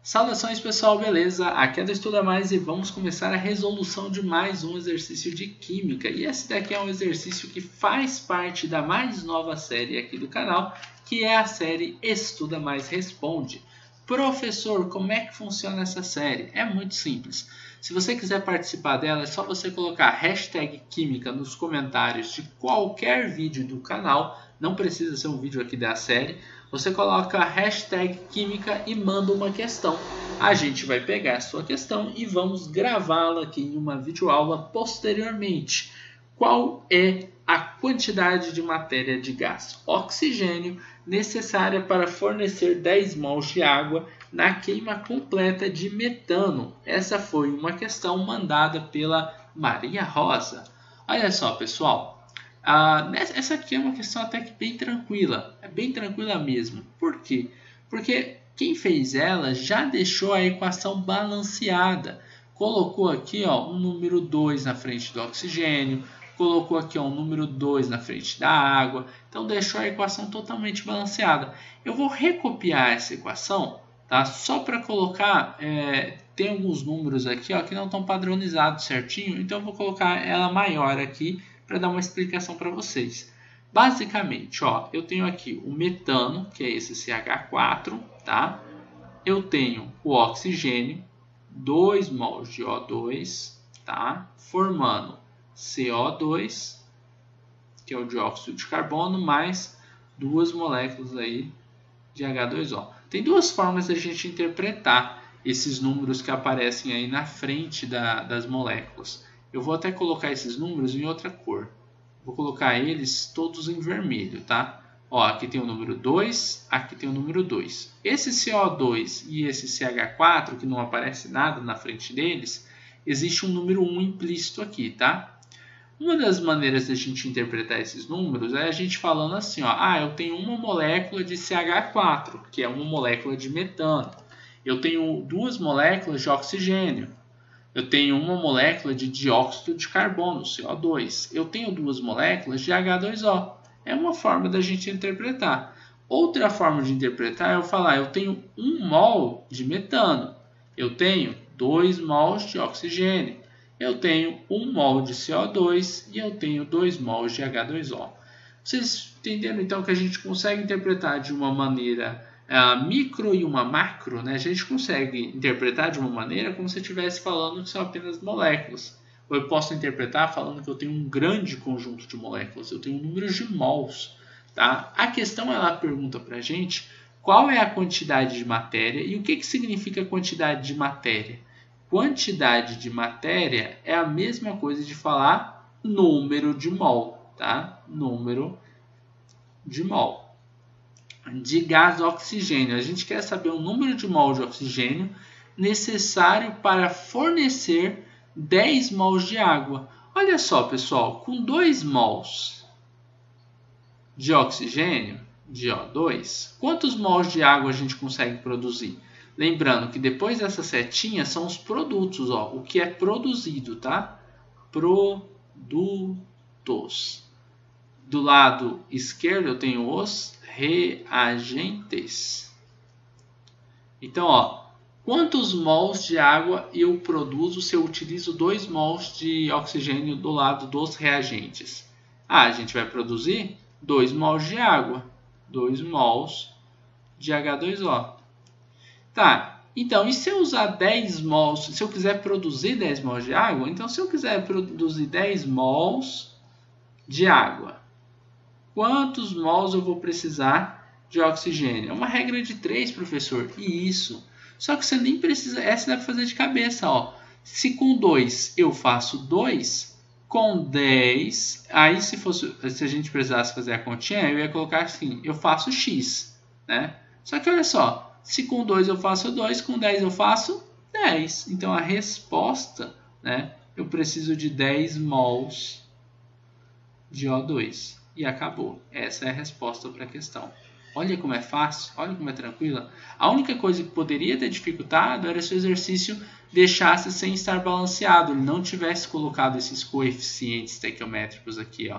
Saudações pessoal, beleza? Aqui é do Estuda Mais e vamos começar a resolução de mais um exercício de Química. E esse daqui é um exercício que faz parte da mais nova série aqui do canal, que é a série Estuda Mais Responde. Professor, como é que funciona essa série? É muito simples. Se você quiser participar dela, é só você colocar hashtag Química nos comentários de qualquer vídeo do canal. Não precisa ser um vídeo aqui da série. Você coloca a hashtag Química e manda uma questão. A gente vai pegar a sua questão e vamos gravá-la aqui em uma videoaula posteriormente. Qual é a quantidade de matéria de gás oxigênio necessária para fornecer 10 mols de água na queima completa de metano? Essa foi uma questão mandada pela Maria Rosa. Olha só, pessoal. Essa aqui é uma questão até que bem tranquila, é bem tranquila mesmo. Por quê? Porque quem fez ela já deixou a equação balanceada. Colocou aqui um número 2 na frente do oxigênio, colocou aqui um número 2 na frente da água, então deixou a equação totalmente balanceada. Eu vou recopiar essa equação, tá? Só para colocar, tem alguns números aqui que não estão padronizados certinho, então eu vou colocar ela maior aqui, para dar uma explicação para vocês. Basicamente, eu tenho aqui o metano, que é esse CH4, tá? Eu tenho o oxigênio, 2 mols de O2, tá? Formando CO2, que é o dióxido de carbono, mais 2 moléculas aí de H2O. Tem duas formas de a gente interpretar esses números que aparecem aí na frente das moléculas. Eu vou até colocar esses números em outra cor. Vou colocar eles todos em vermelho, tá? Aqui tem o número 2, aqui tem o número 2. Esse CO2 e esse CH4, que não aparece nada na frente deles, existe um número 1 implícito aqui, tá? Uma das maneiras de a gente interpretar esses números é a gente falando assim, eu tenho uma molécula de CH4, que é uma molécula de metano. Eu tenho 2 moléculas de oxigênio. Eu tenho uma molécula de dióxido de carbono, CO2. Eu tenho 2 moléculas de H2O. É uma forma da gente interpretar. Outra forma de interpretar é eu falar, eu tenho 1 mol de metano. Eu tenho 2 mols de oxigênio. Eu tenho 1 mol de CO2 e eu tenho 2 mols de H2O. Vocês entenderam então que a gente consegue interpretar de uma maneira micro e uma macro, né? A gente consegue interpretar de uma maneira como se eu estivesse falando que são apenas moléculas. Ou eu posso interpretar falando que eu tenho um grande conjunto de moléculas, eu tenho números de mols. Tá? A questão ela pergunta para a gente qual é a quantidade de matéria e o que significa quantidade de matéria. Quantidade de matéria é a mesma coisa de falar número de mol. Tá? Número de mol. De gás oxigênio. A gente quer saber o número de mol de oxigênio necessário para fornecer 10 mols de água. Olha só, pessoal, com 2 mols de oxigênio, de O2, quantos mols de água a gente consegue produzir? Lembrando que depois dessa setinha são os produtos, o que é produzido, tá? Produtos. Do lado esquerdo eu tenho os reagentes. Então, quantos mols de água eu produzo se eu utilizo 2 mols de oxigênio do lado dos reagentes? A gente vai produzir 2 mols de água, 2 mols de H2O. Tá, então, e se eu usar 10 mols, se eu quiser produzir 10 mols de água, então se eu quiser produzir 10 mols de água, quantos mols eu vou precisar de oxigênio? É uma regra de 3, professor. E isso. Só que você nem precisa. Essa dá para fazer de cabeça. Se com 2 eu faço 2, com 10. Aí se a gente precisasse fazer a continha, eu ia colocar assim: eu faço x. Né? Só que olha só. Se com 2 eu faço 2, com 10 eu faço 10. Então a resposta, né, eu preciso de 10 mols de O2. E acabou. Essa é a resposta para a questão. Olha como é fácil, olha como é tranquila. A única coisa que poderia ter dificultado era se o exercício deixasse sem estar balanceado. Ele não tivesse colocado esses coeficientes estequiométricos aqui.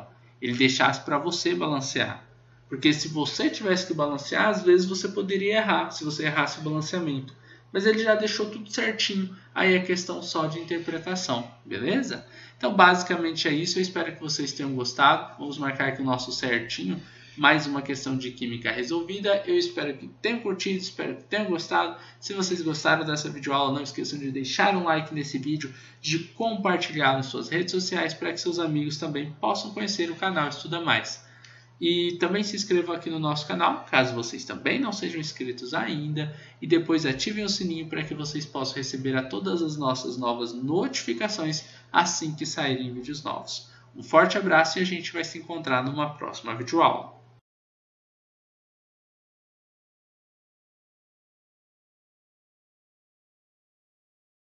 Ele deixasse para você balancear. Porque se você tivesse que balancear, às vezes você poderia errar, se você errasse o balanceamento. mas ele já deixou tudo certinho, aí é questão só de interpretação, beleza? Então basicamente é isso, eu espero que vocês tenham gostado, vamos marcar aqui o nosso certinho, mais uma questão de química resolvida, eu espero que tenham curtido, espero que tenham gostado. Se vocês gostaram dessa videoaula, não esqueçam de deixar um like nesse vídeo, de compartilhar nas suas redes sociais para que seus amigos também possam conhecer o canal Estuda Mais. E também se inscrevam aqui no nosso canal, caso vocês também não sejam inscritos ainda, e depois ativem o sininho para que vocês possam receber a todas as nossas novas notificações assim que saírem vídeos novos. Um forte abraço e a gente vai se encontrar numa próxima videoaula.